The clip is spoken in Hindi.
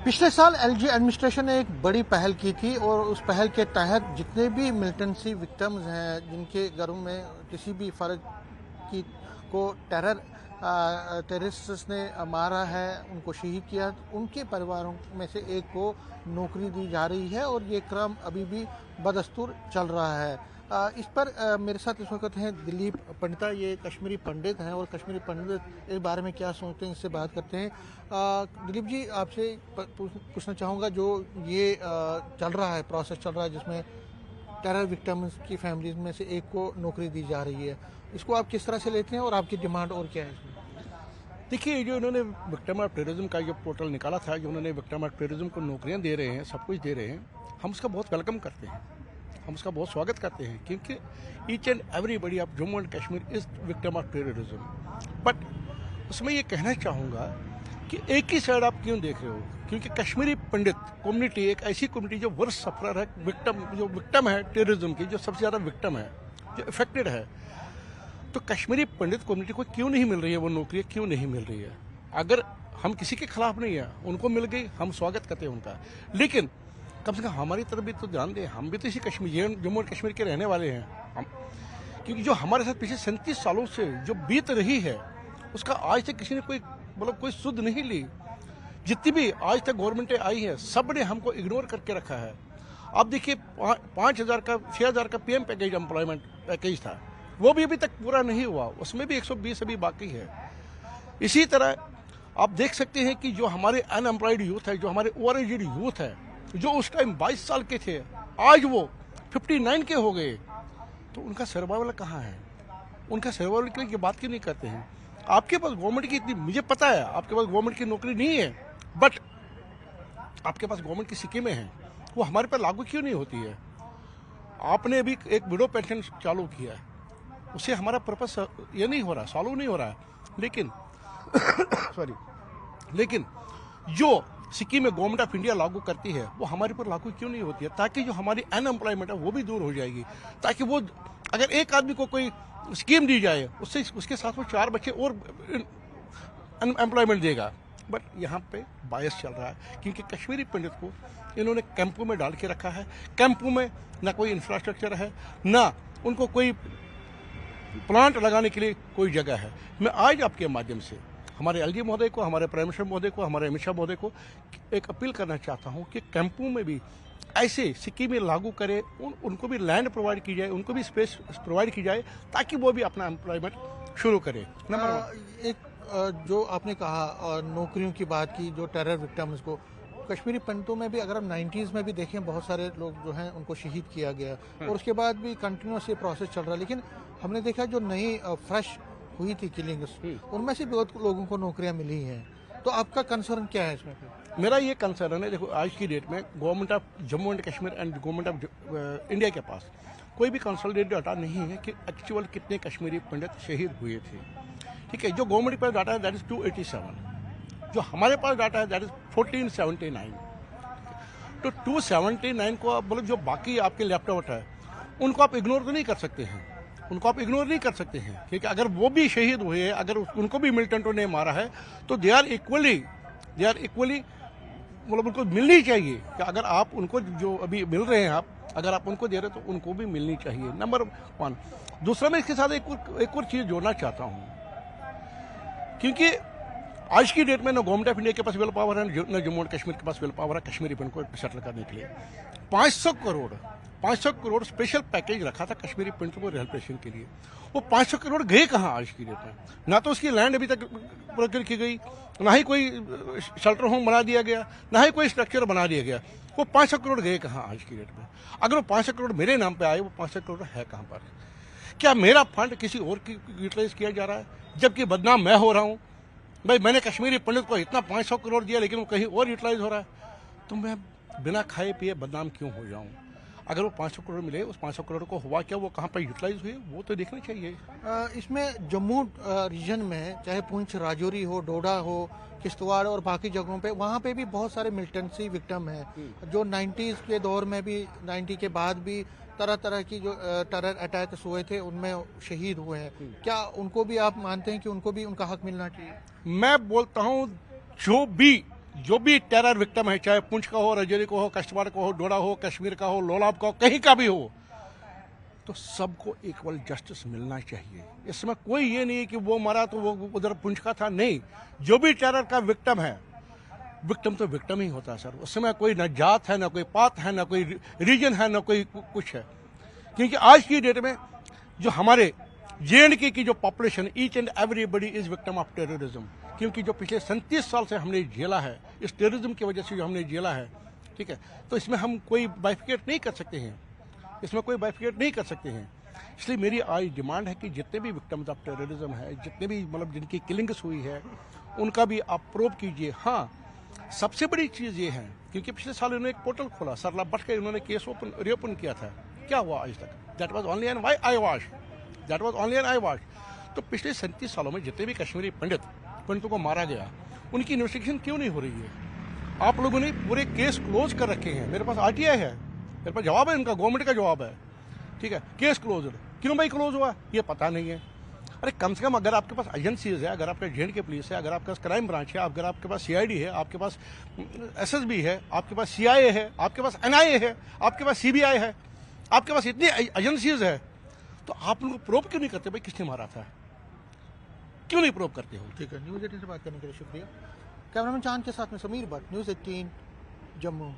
पिछले साल एलजी एडमिनिस्ट्रेशन ने एक बड़ी पहल की थी और उस पहल के तहत जितने भी मिलिटेंसी विक्टिम्स हैं जिनके घरों में किसी भी फर्द की को टेररिस्ट ने मारा है, उनको शहीद किया, तो उनके परिवारों में से एक को नौकरी दी जा रही है और ये क्रम अभी भी बदस्तूर चल रहा है। इस पर मेरे साथ इस वक्त हैं दिलीप पंडिता, ये कश्मीरी पंडित हैं और कश्मीरी पंडित इस बारे में क्या सोचते हैं इससे बात करते हैं। दिलीप जी, आपसे पूछना चाहूँगा, जो ये चल रहा है, प्रोसेस चल रहा है जिसमें टेरर विक्टिम्स की फैमिलीज में से एक को नौकरी दी जा रही है, इसको आप किस तरह से लेते हैं और आपकी डिमांड और क्या है इसमें? देखिए, जो इन्होंने विक्टिम ऑफ टेररिज्म का जो पोर्टल निकाला था, जो उन्होंने विक्टिम ऑफ टेररिज्म को नौकरियां दे रहे हैं, सब कुछ दे रहे हैं, हम उसका बहुत वेलकम करते हैं, हम उसका बहुत स्वागत करते हैं, क्योंकि each and everybody of Jammu and Kashmir is victim of terrorism. But उसमें ये कहना चाहूँगा कि एक ही साइड आप क्यों देख रहे हो, क्योंकि कश्मीरी पंडित कम्युनिटी एक ऐसी कम्युनिटी जो वर्स्ट सफरर है, जो विक्टिम है टेररिज्म की, जो सबसे ज़्यादा विक्टिम है, जो इफेक्टेड है। तो कश्मीरी पंडित कम्युनिटी को क्यों नहीं मिल रही है वो नौकरी, क्यों नहीं मिल रही है? अगर हम किसी के खिलाफ नहीं है, उनको मिल गई, हम स्वागत करते हैं उनका, लेकिन कम से कम हमारी तरफ भी तो ध्यान दें। हम भी तो इसी कश्मीर, जम्मू और कश्मीर के रहने वाले हैं हम, क्योंकि जो हमारे साथ पिछले 37 सालों से जो बीत रही है, उसका आज तक किसी ने कोई सुध नहीं ली। जितनी भी आज तक गवर्नमेंटें आई है, सब ने हमको इग्नोर करके रखा है। आप देखिए, 5,000 का 6,000 का पीएम पैकेज, एम्प्लॉयमेंट पैकेज था, वो भी अभी तक पूरा नहीं हुआ, उसमें भी 120 अभी बाकी है। इसी तरह आप देख सकते हैं कि जो हमारे अनएम्प्लॉयड यूथ है, जो हमारे ओवर एजेड यूथ है, जो उस टाइम 22 साल के थे, आज वो 59 के हो गए, तो उनका सर्वाइवल कहाँ है? उनका सर्वाइवल के लिए ये बात क्यों नहीं करते हैं? आपके पास गवर्नमेंट की इतनी, मुझे पता है आपके पास गवर्नमेंट की नौकरी नहीं है, बट आपके पास गवर्नमेंट की स्कीमें हैं, वो हमारे पर लागू क्यों नहीं होती है? आपने अभी एक विडो पेंशन चालू किया है, उससे हमारा पर्पस ये नहीं हो रहा, सॉल्व नहीं हो रहा है, लेकिन सॉरी, लेकिन जो स्कीम में गवर्नमेंट ऑफ इंडिया लागू करती है, वो हमारे पर लागू क्यों नहीं होती है? ताकि जो हमारी अनएम्प्लॉयमेंट है वो भी दूर हो जाएगी, ताकि वो, अगर एक आदमी को कोई स्कीम दी जाए, उससे उसके साथ वो 4 बच्चे और अनएम्प्लॉयमेंट देगा। बट यहाँ पे बायस चल रहा है, क्योंकि कश्मीरी पंडित को इन्होंने कैंपों में डाल के रखा है। कैंपों में ना कोई इंफ्रास्ट्रक्चर है, ना उनको कोई प्लांट लगाने के लिए कोई जगह है। मैं आज आपके माध्यम से हमारे एलजी महोदय को, हमारे प्राइम मिनिस्टर महोदय को, हमारे अमित शाह महोदय को एक अपील करना चाहता हूं कि कैंपों में भी ऐसे स्कीमें लागू करें, उनको भी लैंड प्रोवाइड की जाए, उनको भी स्पेस प्रोवाइड की जाए, ताकि वो भी अपना एम्प्लॉयमेंट शुरू करें। नंबर एक जो आपने कहा नौकरियों की बात की, जो टेरर विक्टिम्स को, कश्मीरी पंडितों में भी अगर हम 90s में भी देखें, बहुत सारे लोग जो हैं उनको शहीद किया गया और उसके बाद भी कंटिन्यूस ये प्रोसेस चल रहा है। लेकिन हमने देखा जो नई फ्रेश हुई थी किलिंग्स, उनमें से बहुत लोगों को नौकरियां मिली हैं। तो आपका कंसर्न क्या है इसमें? मेरा ये कंसर्न है, देखो आज की डेट में government of Jammu and Kashmir and government of India के पास कोई भी कंसोलिडेटेड डाटा नहीं है कि एक्चुअल कितने कश्मीरी पंडित शहीद हुए थे। ठीक है, जो गवर्नमेंट के पास डाटा है दैट इज 287, जो हमारे पास डाटा है दैट इज 1479। तो 279 को आप बोलो, जो बाकी आपके लैपटॉप है उनको आप इग्नोर तो नहीं कर सकते हैं, उनको आप इग्नोर नहीं कर सकते हैं, क्योंकि अगर वो भी शहीद हुए, अगर उनको भी मिलिटेंटों ने मारा है, तो दे आर इक्वली मतलब उनको मिलनी चाहिए। कि अगर आप उनको जो अभी मिल रहे हैं, आप अगर आप उनको दे रहे हैं तो उनको भी मिलनी चाहिए, नंबर 1। दूसरा, मैं इसके साथ एक और चीज़ जोड़ना चाहता हूँ, क्योंकि आज की डेट में न गवर्नमेंट ऑफ इंडिया के पास विल पावर है, न जम्मू एंड कश्मीर के पास विल पावर है कश्मीरी पंडित को सेटल करने के लिए। 500 करोड़ स्पेशल पैकेज रखा था कश्मीरी पंडितों को रिहेबिलिटेशन के लिए। वो 500 करोड़ गए कहाँ आज की डेट में? ना तो उसकी लैंड अभी तक प्रोक्योर की गई, ना ही कोई शेल्टर होम बना दिया गया, ना ही कोई स्ट्रक्चर बना दिया गया। वो 500 करोड़ गए कहाँ आज की डेट में? अगर वो 500 करोड़ मेरे नाम पे आए, वो 500 करोड़ है कहाँ पर? क्या मेरा फंड किसी और की यूटिलाइज किया जा रहा है, जबकि बदनाम मैं हो रहा हूँ? भाई, मैंने कश्मीरी पंडित को इतना 500 करोड़ दिया, लेकिन वो कहीं और यूटिलाइज हो रहा है, तो मैं बिना खाए पिए बदनाम क्यों हो जाऊं? अगर वो 500 करोड़ मिले, उस 500 करोड़ को हुआ क्या, वो कहाँ पर यूटिलाइज हुए, वो तो देखना चाहिए। इसमें जम्मू रीजन में, चाहे पुंछ, राजौरी हो, डोडा हो, किश्तवाड़ और बाकी जगहों पे, वहाँ पे भी बहुत सारे मिलिटेंसी विक्टिम हैं जो 90s के दौर में भी, 90 के बाद भी तरह तरह की जो टेरर अटैक्स हुए थे उनमें शहीद हुए हैं। क्या उनको भी आप मानते हैं कि उनको भी उनका हक मिलना चाहिए? मैं बोलता हूँ, जो भी जो भी टेरर विक्टिम है, चाहे पुंछ का हो, रजौरी का हो, किश्तवाड़ का हो, डोडा हो, कश्मीर का हो, लोलाब का हो, कहीं का भी हो, तो सबको इक्वल जस्टिस मिलना चाहिए। इसमें कोई ये नहीं है कि वो मरा तो वो उधर पुंछ का था, नहीं। जो भी टेरर का विक्टिम है, विक्टिम तो विक्टिम ही होता है सर। उसमें कोई ना जात है, ना कोई पात है, ना कोई रीजन है, ना कोई कुछ है। क्योंकि आज की डेट में जो हमारे JNK की जो population, each and everybody is victim of terrorism. क्योंकि जो पिछले 37 साल से हमने झेला है, इस टेररिज्म की वजह से जो हमने झेला है, ठीक है, तो इसमें हम कोई बाइफिकेट नहीं कर सकते हैं, इसमें कोई बाइफिकेट नहीं कर सकते हैं। इसलिए मेरी आज डिमांड है कि जितने भी विक्टिम्स ऑफ टेररिज्म है, जितने भी मतलब जिनकी किलिंग्स हुई है, उनका भी आप प्रूव कीजिए। हाँ, सबसे बड़ी चीज़ ये है, क्योंकि पिछले साल उन्होंने एक पोर्टल खोला, सरला बट के उन्होंने केस रीओपन किया था, क्या हुआ आज तक? That was only an I wash. तो पिछले 37 सालों में जितने भी कश्मीरी पंडितों को मारा गया, उनकी इन्वेस्टिगेशन क्यों नहीं हो रही है? आप लोगों ने पूरे केस क्लोज कर रखे हैं। मेरे पास RTI है, मेरे पास जवाब है, इनका गवर्नमेंट का जवाब है, ठीक है। केस क्लोज, क्यों भाई क्लोज हुआ ये पता नहीं है। अरे कम से कम अगर आपके पास एजेंसीज है, अगर आपका JNK पुलिस है, अगर आपके पास क्राइम ब्रांच है, अगर आपके पास CID है, आपके पास SSB है, आपके पास CIA है, आपके पास NIA है, आपके पास CBI है, आपके पास इतनी एजेंसीज है, तो आप उनको प्रूव क्यों नहीं करते भाई किसने मारा था? क्यों नहीं प्रूव करते हो? ठीक है, न्यूज़ 18 से बात करने के लिए शुक्रिया। कैमरामैन चांद के साथ में समीर भट्ट, न्यूज़ 18 जम्मू।